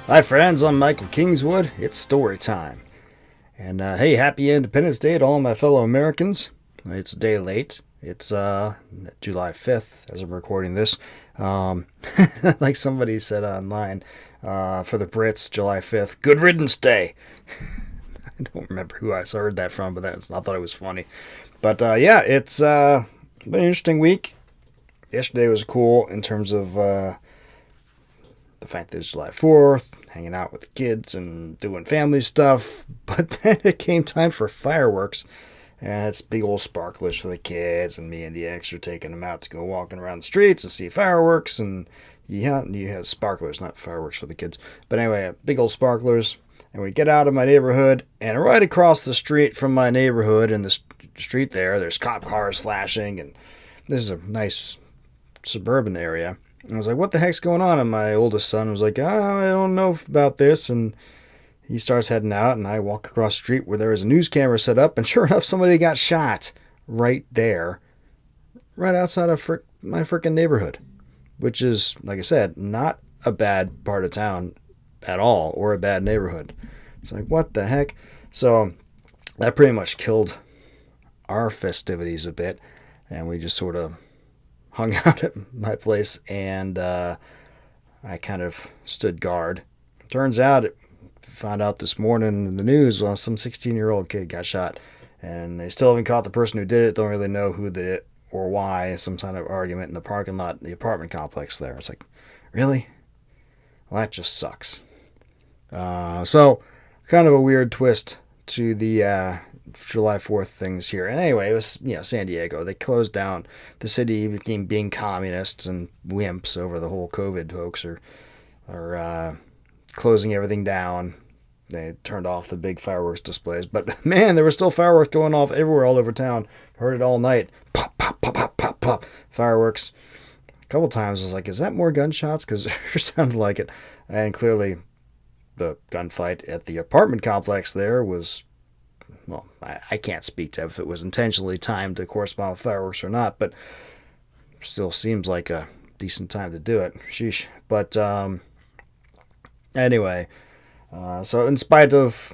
Hi friends, I'm Michael Kingswood. It's story time. And hey, happy Independence Day to all my fellow Americans. It's a day late. It's July 5th as I'm recording this. Um, like somebody said online, for the Brits, July 5th, Good Riddance Day. I don't remember who I heard that from, but I thought it was funny. But yeah, it's been an interesting week. Yesterday was cool in terms of the fact that it's July 4th, hanging out with the kids and doing family stuff. But then it came time for fireworks. And it's big old sparklers for the kids, and me and the ex are taking them out to go walking around the streets and see fireworks. And you have sparklers, not fireworks for the kids. But anyway, big old sparklers. And we get out of my neighborhood, and right across the street from my neighborhood in the street there's cop cars flashing. And this is a nice suburban area. And I was like, what the heck's going on? And my oldest son was like, I don't know about this. And he starts heading out, and I walk across the street where there was a news camera set up, and sure enough, somebody got shot right there, right outside of my freaking neighborhood, which is, like I said, not a bad part of town at all, or a bad neighborhood. It's like, what the heck? So that pretty much killed our festivities a bit, and we just sort of hung out at my place, and I kind of stood guard. Turns out, found out this morning in the news, some 16-year-old kid got shot, and they still haven't caught the person who did it. Don't really know who did it or why. Some kind of argument in the parking lot in the apartment complex there. It's like, really? Well, that just sucks. So kind of a weird twist to the July 4th things here. And anyway, it was, San Diego. They closed down the city, became being communists and wimps over the whole COVID hoax, or closing everything down. They turned off the big fireworks displays. But man, there were still fireworks going off everywhere all over town. Heard it all night. Pop, pop, pop, pop, pop, pop. Fireworks. A couple times I was like, is that more gunshots? Because it sounded like it. And clearly the gunfight at the apartment complex there was, well, I can't speak to if it was intentionally timed to correspond with fireworks or not, but still seems like a decent time to do it. Sheesh. But anyway, so in spite of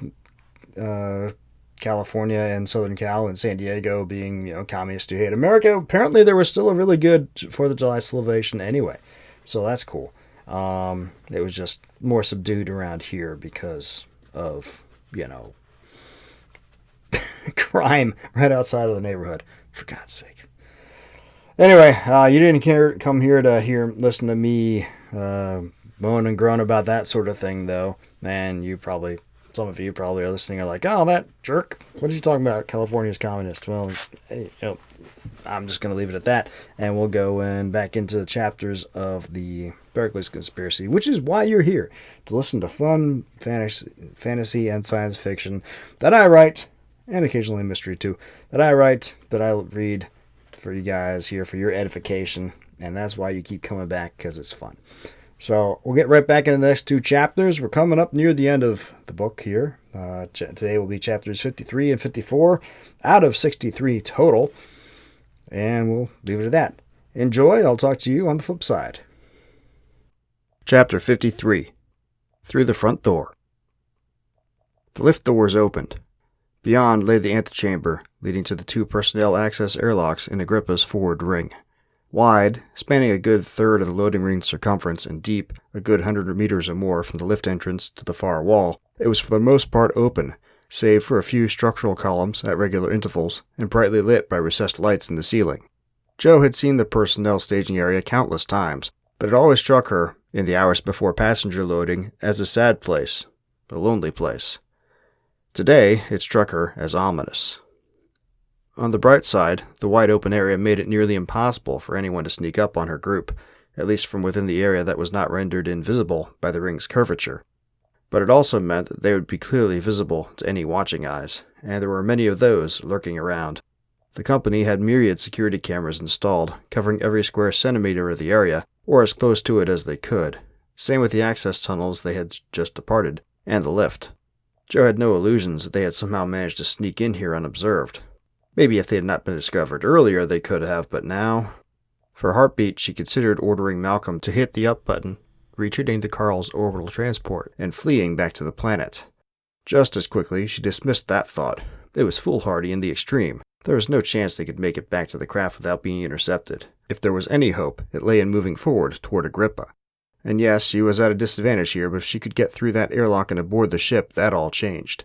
California and Southern Cal and San Diego being, communists who hate America, apparently there was still a really good 4th of July celebration anyway. So that's cool. It was just more subdued around here because of, crime right outside of the neighborhood, for God's sake. Anyway, you didn't come here to listen to me moan and groan about that sort of thing, though. And some of you probably are listening are like, oh, that jerk. What are you talking about? California's communist. Well, hey, I'm just going to leave it at that. And we'll go back into the chapters of the Pericles Conspiracy, which is why you're here, to listen to fun fantasy and science fiction that I write, and occasionally mystery too, that I write, that I read for you guys here for your edification. And that's why you keep coming back, because it's fun. So we'll get right back into the next two chapters. We're coming up near the end of the book here. Today will be chapters 53 and 54 out of 63 total. And we'll leave it at that. Enjoy. I'll talk to you on the flip side. Chapter 53. Through the Front Door. The lift doors opened. Beyond lay the antechamber, leading to the two personnel access airlocks in Agrippa's forward ring. Wide, spanning a good third of the loading ring's circumference and deep, a good 100 meters or more from the lift entrance to the far wall, it was for the most part open, save for a few structural columns at regular intervals and brightly lit by recessed lights in the ceiling. Joe had seen the personnel staging area countless times, but it always struck her, in the hours before passenger loading, as a sad place, a lonely place. Today, it struck her as ominous. On the bright side, the wide open area made it nearly impossible for anyone to sneak up on her group, at least from within the area that was not rendered invisible by the ring's curvature. But it also meant that they would be clearly visible to any watching eyes, and there were many of those lurking around. The company had myriad security cameras installed, covering every square centimeter of the area, or as close to it as they could. Same with the access tunnels they had just departed, and the lift. Joe had no illusions that they had somehow managed to sneak in here unobserved. Maybe if they had not been discovered earlier they could have, but now... For a heartbeat, she considered ordering Malcolm to hit the up button, retreating to Carl's orbital transport and fleeing back to the planet. Just as quickly, she dismissed that thought. It was foolhardy in the extreme. There was no chance they could make it back to the craft without being intercepted. If there was any hope, it lay in moving forward toward Agrippa. And yes, she was at a disadvantage here, but if she could get through that airlock and aboard the ship, that all changed.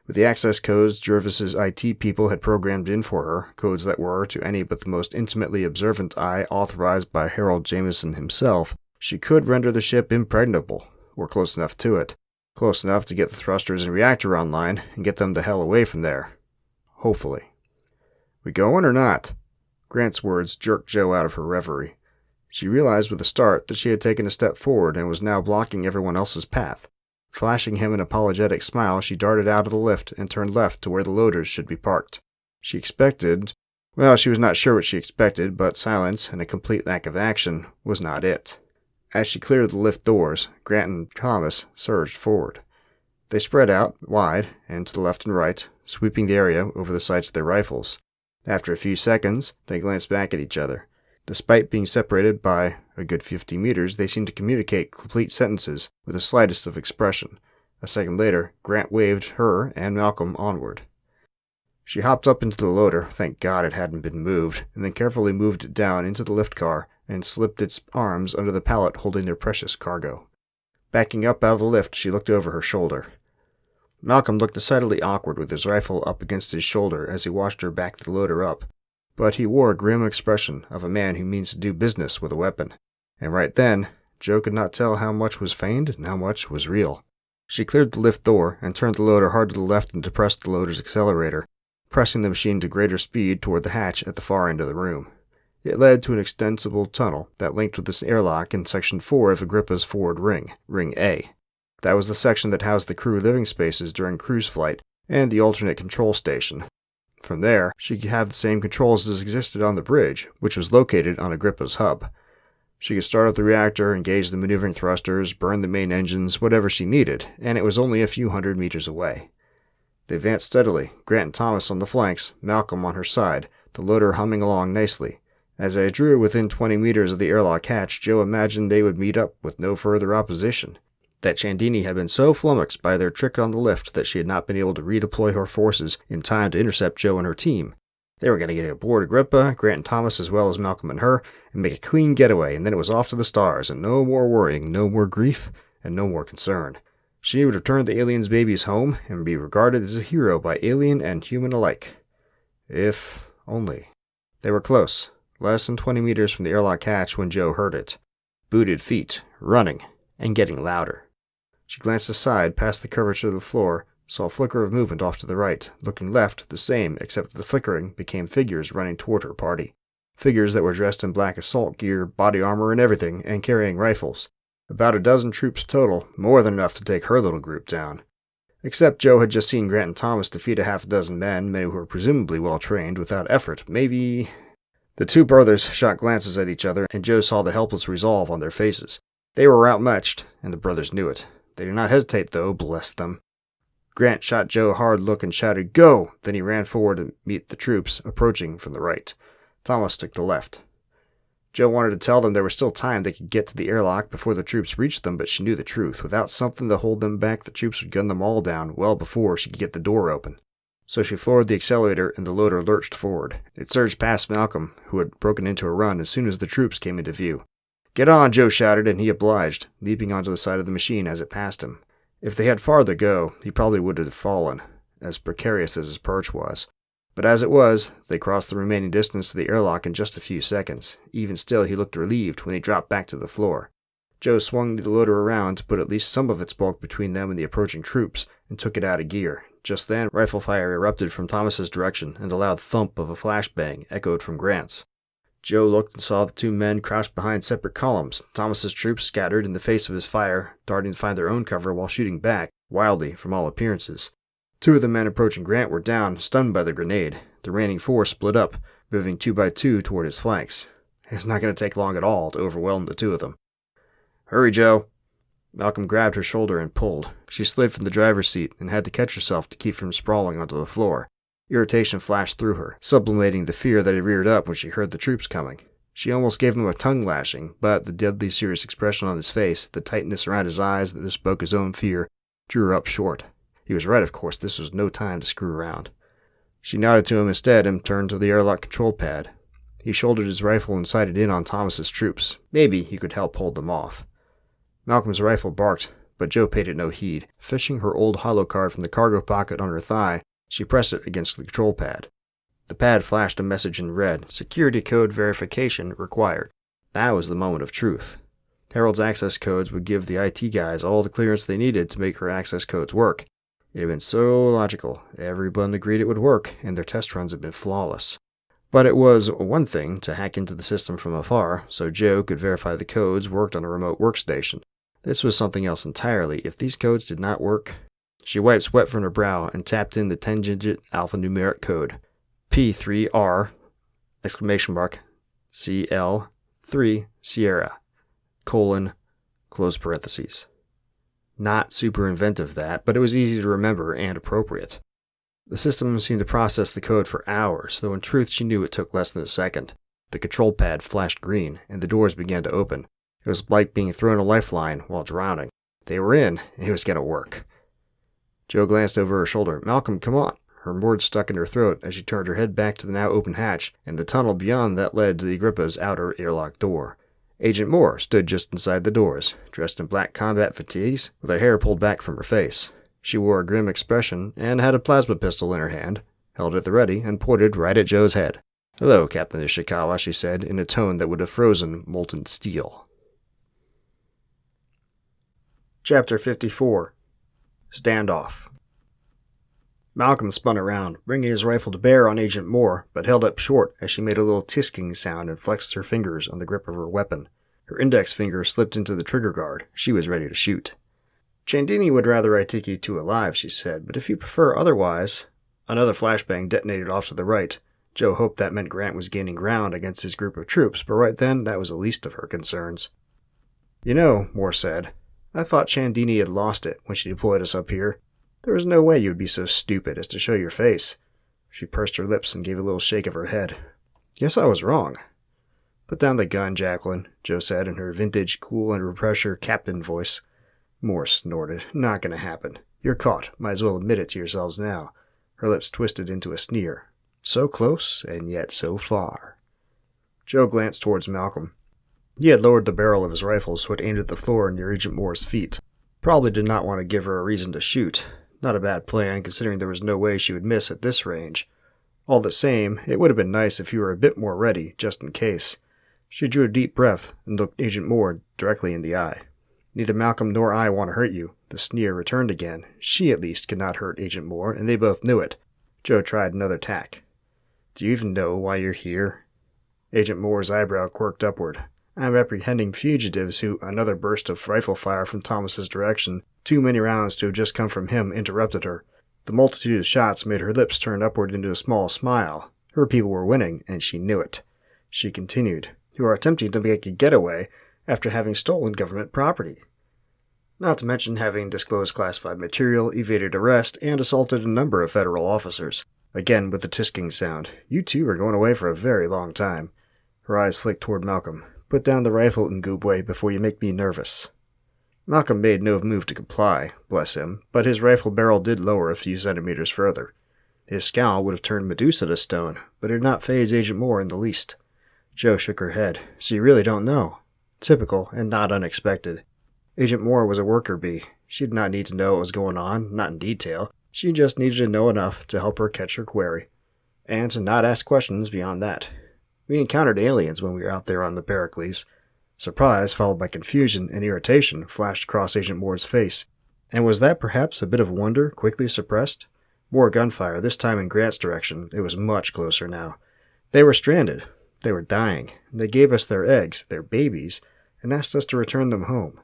With the access codes Jervis's IT people had programmed in for her, codes that were, to any but the most intimately observant eye, authorized by Harold Jameson himself, she could render the ship impregnable, or close enough to it. Close enough to get the thrusters and reactor online, and get them the hell away from there. Hopefully. "We going or not?" Grant's words jerked Jo out of her reverie. She realized with a start that she had taken a step forward and was now blocking everyone else's path. Flashing him an apologetic smile, she darted out of the lift and turned left to where the loaders should be parked. She expected... Well, she was not sure what she expected, but silence and a complete lack of action was not it. As she cleared the lift doors, Grant and Thomas surged forward. They spread out, wide, and to the left and right, sweeping the area over the sights of their rifles. After a few seconds, they glanced back at each other. Despite being separated by a good 50 meters, they seemed to communicate complete sentences with the slightest of expression. A second later, Grant waved her and Malcolm onward. She hopped up into the loader, thank God it hadn't been moved, and then carefully moved it down into the lift car and slipped its arms under the pallet holding their precious cargo. Backing up out of the lift, she looked over her shoulder. Malcolm looked decidedly awkward with his rifle up against his shoulder as he watched her back the loader up. But he wore a grim expression of a man who means to do business with a weapon. And right then, Jo could not tell how much was feigned and how much was real. She cleared the lift door and turned the loader hard to the left and depressed the loader's accelerator, pressing the machine to greater speed toward the hatch at the far end of the room. It led to an extensible tunnel that linked with this airlock in Section 4 of Agrippa's forward ring, Ring A. That was the section that housed the crew living spaces during cruise flight and the alternate control station. From there, she could have the same controls as existed on the bridge, which was located on Agrippa's hub. She could start up the reactor, engage the maneuvering thrusters, burn the main engines, whatever she needed, and it was only a few hundred meters away. They advanced steadily, Grant and Thomas on the flanks, Malcolm on her side, the loader humming along nicely. As they drew within 20 meters of the airlock hatch, Jo imagined they would meet up with no further opposition. That Chandini had been so flummoxed by their trick on the lift that she had not been able to redeploy her forces in time to intercept Jo and her team. They were going to get aboard Agrippa, Grant and Thomas as well as Malcolm and her, and make a clean getaway, and then it was off to the stars, and no more worrying, no more grief, and no more concern. She would return the alien's babies home and be regarded as a hero by alien and human alike. If only. They were close, less than 20 meters from the airlock hatch when Jo heard it. Booted feet, running, and getting louder. She glanced aside past the curvature of the floor, saw a flicker of movement off to the right, looking left, the same, except that the flickering became figures running toward her party. Figures that were dressed in black assault gear, body armor and everything, and carrying rifles. About a dozen troops total, more than enough to take her little group down. Except Jo had just seen Grant and Thomas defeat a half a dozen men who were presumably well trained, without effort. Maybe... The two brothers shot glances at each other, and Jo saw the helpless resolve on their faces. They were outmatched, and the brothers knew it. They did not hesitate, though, bless them. Grant shot Jo a hard look and shouted, "Go!" Then he ran forward to meet the troops approaching from the right. Thomas took the left. Jo wanted to tell them there was still time they could get to the airlock before the troops reached them, but she knew the truth. Without something to hold them back, the troops would gun them all down well before she could get the door open. So she floored the accelerator and the loader lurched forward. It surged past Malcolm, who had broken into a run as soon as the troops came into view. "Get on," Jo shouted, and he obliged, leaping onto the side of the machine as it passed him. If they had far to go, he probably would have fallen, as precarious as his perch was. But as it was, they crossed the remaining distance to the airlock in just a few seconds. Even still, he looked relieved when he dropped back to the floor. Jo swung the loader around to put at least some of its bulk between them and the approaching troops, and took it out of gear. Just then, rifle fire erupted from Thomas's direction, and the loud thump of a flashbang echoed from Grant's. Jo looked and saw the two men crouched behind separate columns. Thomas's troops scattered in the face of his fire, darting to find their own cover while shooting back, wildly from all appearances. Two of the men approaching Grant were down, stunned by the grenade. The remaining four split up, moving 2 by 2 toward his flanks. It's not going to take long at all to overwhelm the two of them. "Hurry, Jo!" Malcolm grabbed her shoulder and pulled. She slid from the driver's seat and had to catch herself to keep from sprawling onto the floor. Irritation flashed through her, sublimating the fear that had reared up when she heard the troops coming. She almost gave him a tongue lashing, but the deadly serious expression on his face, the tightness around his eyes that bespoke his own fear, drew her up short. He was right, of course. This was no time to screw around. She nodded to him instead and turned to the airlock control pad. He shouldered his rifle and sighted in on Thomas's troops. Maybe he could help hold them off. Malcolm's rifle barked, but Joe paid it no heed. Fishing her old holo card from the cargo pocket on her thigh, she pressed it against the control pad. The pad flashed a message in red. Security code verification required. That was the moment of truth. Harold's access codes would give the IT guys all the clearance they needed to make her access codes work. It had been so logical. Everyone agreed it would work, and their test runs had been flawless. But it was one thing to hack into the system from afar, so Joe could verify the codes worked on a remote workstation. This was something else entirely. If these codes did not work... She wiped sweat from her brow and tapped in the 10-digit alphanumeric code. P3R, exclamation mark, CL3 Sierra, colon, close parentheses. Not super inventive that, but it was easy to remember and appropriate. The system seemed to process the code for hours, though in truth she knew it took less than a second. The control pad flashed green, and the doors began to open. It was like being thrown a lifeline while drowning. They were in, and it was going to work. Joe glanced over her shoulder. "Malcolm, come on." Her words stuck in her throat as she turned her head back to the now open hatch and the tunnel beyond that led to the Agrippa's outer airlock door. Agent Moore stood just inside the doors, dressed in black combat fatigues, with her hair pulled back from her face. She wore a grim expression and had a plasma pistol in her hand, held at the ready, and pointed right at Joe's head. "Hello, Captain Ishikawa," she said, in a tone that would have frozen molten steel. Chapter 54. Standoff. Malcolm spun around, bringing his rifle to bear on Agent Moore, but held up short as she made a little tisking sound and flexed her fingers on the grip of her weapon. Her index finger slipped into the trigger guard. She was ready to shoot. "Chandini would rather I take you two alive," she said, "but if you prefer otherwise..." Another flashbang detonated off to the right. Joe hoped that meant Grant was gaining ground against his group of troops, but right then that was the least of her concerns. "You know," Moore said, "I thought Chandini had lost it when she deployed us up here. There was no way you would be so stupid as to show your face." She pursed her lips and gave a little shake of her head. "Guess I was wrong." "Put down the gun, Jacqueline," Joe said in her vintage, cool under pressure captain voice. Moore snorted. "Not gonna happen. You're caught. Might as well admit it to yourselves now." Her lips twisted into a sneer. So close, and yet so far. Joe glanced towards Malcolm. He had lowered the barrel of his rifle so it aimed at the floor near Agent Moore's feet. Probably did not want to give her a reason to shoot. Not a bad plan, considering there was no way she would miss at this range. All the same, it would have been nice if you were a bit more ready, just in case. She drew a deep breath and looked Agent Moore directly in the eye. "Neither Malcolm nor I want to hurt you." The sneer returned again. She, at least, could not hurt Agent Moore, and they both knew it. Joe tried another tack. "Do you even know why you're here?" Agent Moore's eyebrow quirked upward. "I'm apprehending fugitives who..." Another burst of rifle fire from Thomas's direction, too many rounds to have just come from him, interrupted her. The multitude of shots made her lips turn upward into a small smile. Her people were winning, and she knew it. She continued, "You are attempting to make a getaway after having stolen government property. Not to mention having disclosed classified material, evaded arrest, and assaulted a number of federal officers." Again with the tisking sound. "You two are going away for a very long time." Her eyes flicked toward Malcolm. "Put down the rifle, Ngubwe, before you make me nervous." Malcolm made no move to comply, bless him, but his rifle barrel did lower a few centimeters further. His scowl would have turned Medusa to stone, but it did not faze Agent Moore in the least. Joe shook her head. "So you really don't know." Typical, and not unexpected. Agent Moore was a worker bee. She did not need to know what was going on, not in detail. She just needed to know enough to help her catch her quarry. And to not ask questions beyond that. "We encountered aliens when we were out there on the Pericles." Surprise, followed by confusion and irritation, flashed across Agent Moore's face. And was that perhaps a bit of wonder quickly suppressed? More gunfire, this time in Grant's direction. It was much closer now. They were stranded. They were dying. They gave us their eggs, their babies, and asked us to return them home.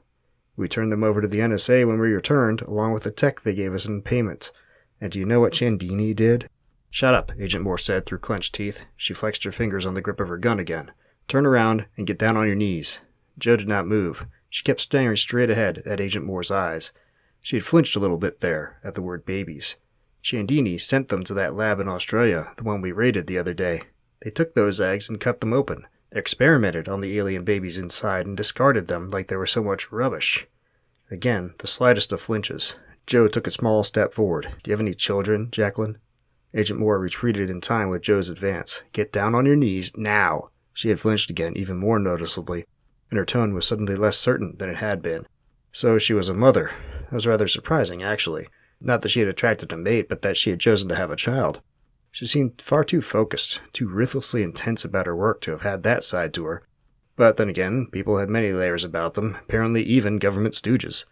We turned them over to the NSA when we returned, along with the tech they gave us in payment. And do you know what Chandini did? "Shut up," Agent Moore said through clenched teeth. She flexed her fingers on the grip of her gun again. "Turn around and get down on your knees." Joe did not move. She kept staring straight ahead at Agent Moore's eyes. She had flinched a little bit there, at the word babies. "Chandini sent them to that lab in Australia, the one we raided the other day. They took those eggs and cut them open. experimented on the alien babies inside and discarded them like they were so much rubbish. Again, the slightest of flinches. Joe took a small step forward. "Do you have any children, Jacqueline?" Agent Moore retreated in time with Joe's advance. "Get down on your knees, now!" She had flinched again, even more noticeably, and her tone was suddenly less certain than it had been. So she was a mother. That was rather surprising, actually. Not that she had attracted a mate, but that she had chosen to have a child. She seemed far too focused, too ruthlessly intense about her work to have had that side to her. But then again, people had many layers about them, apparently even government stooges.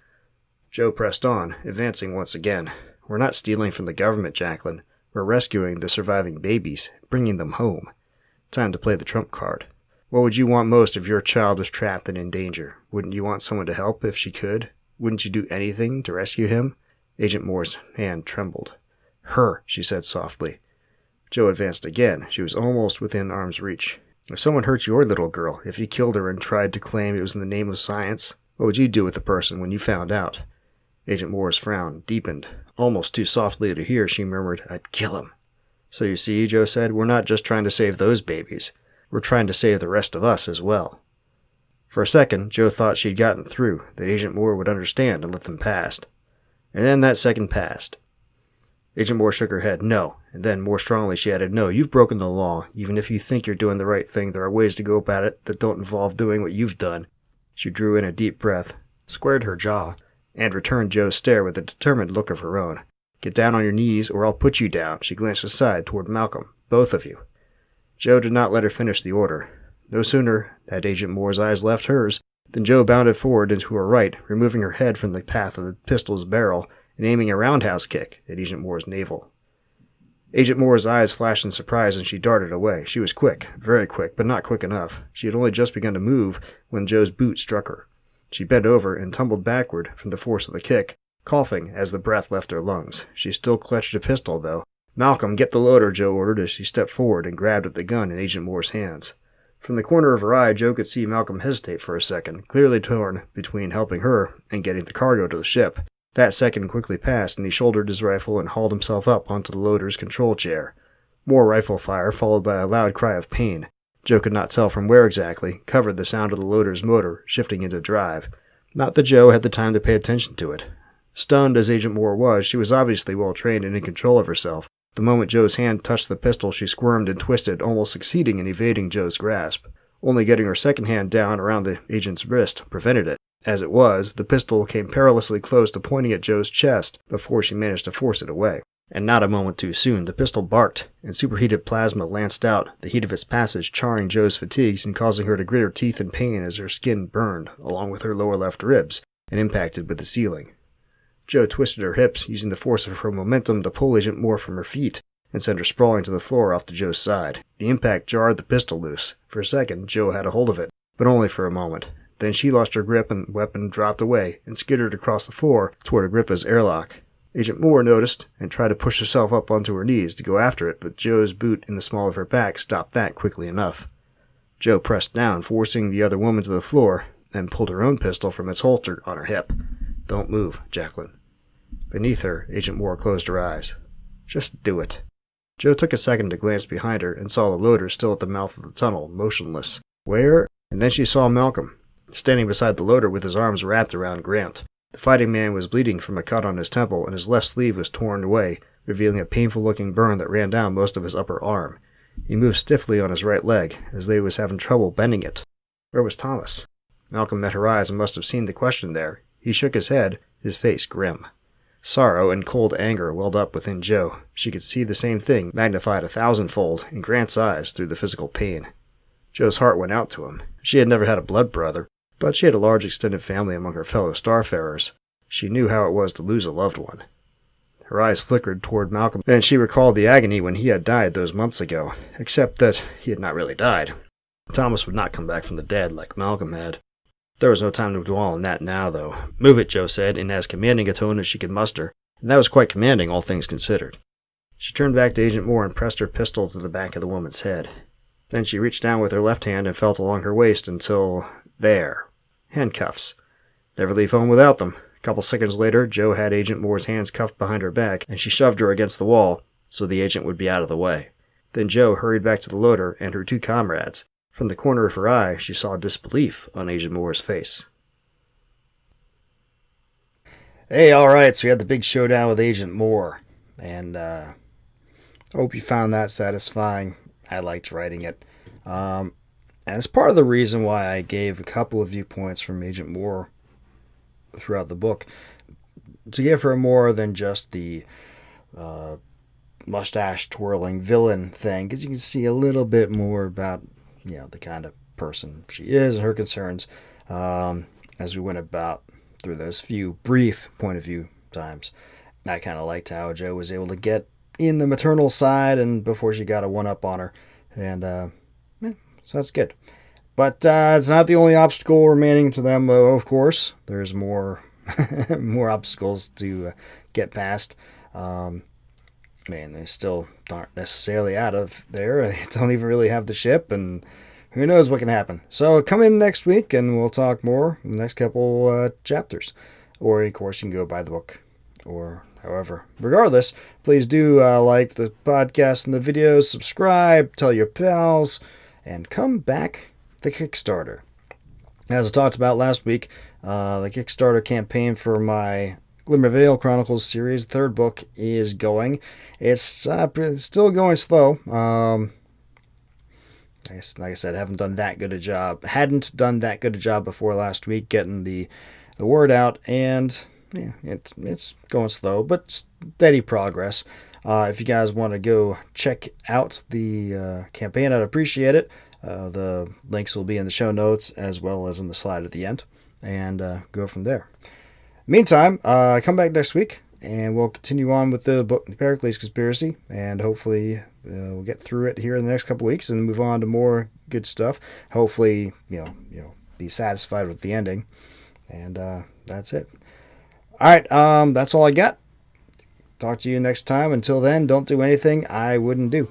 Joe pressed on, advancing once again. "We're not stealing from the government, Jacqueline. We're rescuing the surviving babies, bringing them home. Time to play the trump card. What would you want most if your child was trapped and in danger? Wouldn't you want someone to help if she could? Wouldn't you do anything to rescue him?" Agent Moore's hand trembled. "Her," she said softly. Joe advanced again. She was almost within arm's reach. "If someone hurt your little girl, if you killed her and tried to claim it was in the name of science, what would you do with the person when you found out?" Agent Moore's frown deepened. Almost too softly to hear, she murmured, "I'd kill him." "So you see," Joe said, "we're not just trying to save those babies. We're trying to save the rest of us as well." For a second, Joe thought she'd gotten through, that Agent Moore would understand and let them pass. And then that second passed. Agent Moore shook her head. "No." And then, more strongly, she added, "No, you've broken the law. Even if you think you're doing the right thing, there are ways to go about it that don't involve doing what you've done." She drew in a deep breath, squared her jaw, and returned Joe's stare with a determined look of her own. "Get down on your knees, or I'll put you down." She glanced aside toward Malcolm. "Both of you." Joe did not let her finish the order. No sooner had Agent Moore's eyes left hers than Joe bounded forward and to her right, removing her head from the path of the pistol's barrel and aiming a roundhouse kick at Agent Moore's navel. Agent Moore's eyes flashed in surprise and she darted away. She was quick, very quick, but not quick enough. She had only just begun to move when Joe's boot struck her. She bent over and tumbled backward from the force of the kick, coughing as the breath left her lungs. She still clutched a pistol, though. "Malcolm, get the loader," Joe ordered as she stepped forward and grabbed at the gun in Agent Moore's hands. From the corner of her eye, Joe could see Malcolm hesitate for a second, clearly torn between helping her and getting the cargo to the ship. That second quickly passed, and he shouldered his rifle and hauled himself up onto the loader's control chair. More rifle fire, followed by a loud cry of pain. Joe could not tell from where exactly, covered the sound of the loader's motor shifting into drive. Not that Joe had the time to pay attention to it. Stunned as Agent Moore was, she was obviously well trained and in control of herself. The moment Joe's hand touched the pistol, she squirmed and twisted, almost succeeding in evading Joe's grasp. Only getting her second hand down around the agent's wrist prevented it. As it was, the pistol came perilously close to pointing at Joe's chest before she managed to force it away. And not a moment too soon, the pistol barked, and superheated plasma lanced out, the heat of its passage charring Joe's fatigues and causing her to grit her teeth in pain as her skin burned, along with her lower left ribs, and impacted with the ceiling. Joe twisted her hips, using the force of her momentum to pull Agent Moore from her feet and send her sprawling to the floor off to Joe's side. The impact jarred the pistol loose. For a second, Joe had a hold of it, but only for a moment. Then she lost her grip and the weapon dropped away and skittered across the floor toward Agrippa's airlock. Agent Moore noticed and tried to push herself up onto her knees to go after it, but Joe's boot in the small of her back stopped that quickly enough. Joe pressed down, forcing the other woman to the floor, and pulled her own pistol from its holster on her hip. "Don't move, Jacqueline." Beneath her, Agent Moore closed her eyes. "Just do it." Joe took a second to glance behind her and saw the loader still at the mouth of the tunnel, motionless. Where? And then she saw Malcolm, standing beside the loader with his arms wrapped around Grant. The fighting man was bleeding from a cut on his temple, and his left sleeve was torn away, revealing a painful-looking burn that ran down most of his upper arm. He moved stiffly on his right leg, as though he was having trouble bending it. Where was Thomas? Malcolm met her eyes and must have seen the question there. He shook his head, his face grim. Sorrow and cold anger welled up within Joe. She could see the same thing, magnified 1,000-fold, in Grant's eyes through the physical pain. Joe's heart went out to him. She had never had a blood brother, but she had a large extended family among her fellow starfarers. She knew how it was to lose a loved one. Her eyes flickered toward Malcolm, and she recalled the agony when he had died those months ago, except that he had not really died. Thomas would not come back from the dead like Malcolm had. There was no time to dwell on that now, though. "Move it," Joe said, in as commanding a tone as she could muster, and that was quite commanding, all things considered. She turned back to Agent Moore and pressed her pistol to the back of the woman's head. Then she reached down with her left hand and felt along her waist until... there. Handcuffs. Never leave home without them. A couple seconds later, Joe had Agent Moore's hands cuffed behind her back, and she shoved her against the wall so the agent would be out of the way. Then Joe hurried back to the loader and her two comrades, From the corner of her eye, she saw disbelief on Agent Moore's face. Hey, alright, so we had the big showdown with Agent Moore. And I hope you found that satisfying. I liked writing it. And it's part of the reason why I gave a couple of viewpoints from Agent Moore throughout the book. To give her more than just the mustache twirling villain thing, because you can see a little bit more about the kind of person she is and her concerns as we went about through those few brief point of view times. I kind of liked how Jo was able to get in the maternal side and before she got a one-up on her, and so that's good. But it's not the only obstacle remaining to them, of course. There's more more obstacles to get past. They still aren't necessarily out of there. They don't even really have the ship, and who knows what can happen. So come in next week, and we'll talk more in the next couple chapters. Or, of course, you can go buy the book, or however. Regardless, please do like the podcast and the videos, subscribe, tell your pals, and come back the Kickstarter. As I talked about last week, the Kickstarter campaign for my Glimmer Vale Chronicles series, third book, is going. It's still going slow. Like I said, hadn't done that good a job before last week getting the word out, and it's going slow, but steady progress. If you guys want to go check out the campaign, I'd appreciate it. The links will be in the show notes as well as in the slide at the end, and go from there. Meantime, come back next week, and we'll continue on with the book, Pericles Conspiracy, and hopefully we'll get through it here in the next couple weeks and move on to more good stuff. Hopefully, be satisfied with the ending, and that's it. All right, that's all I got. Talk to you next time. Until then, don't do anything I wouldn't do.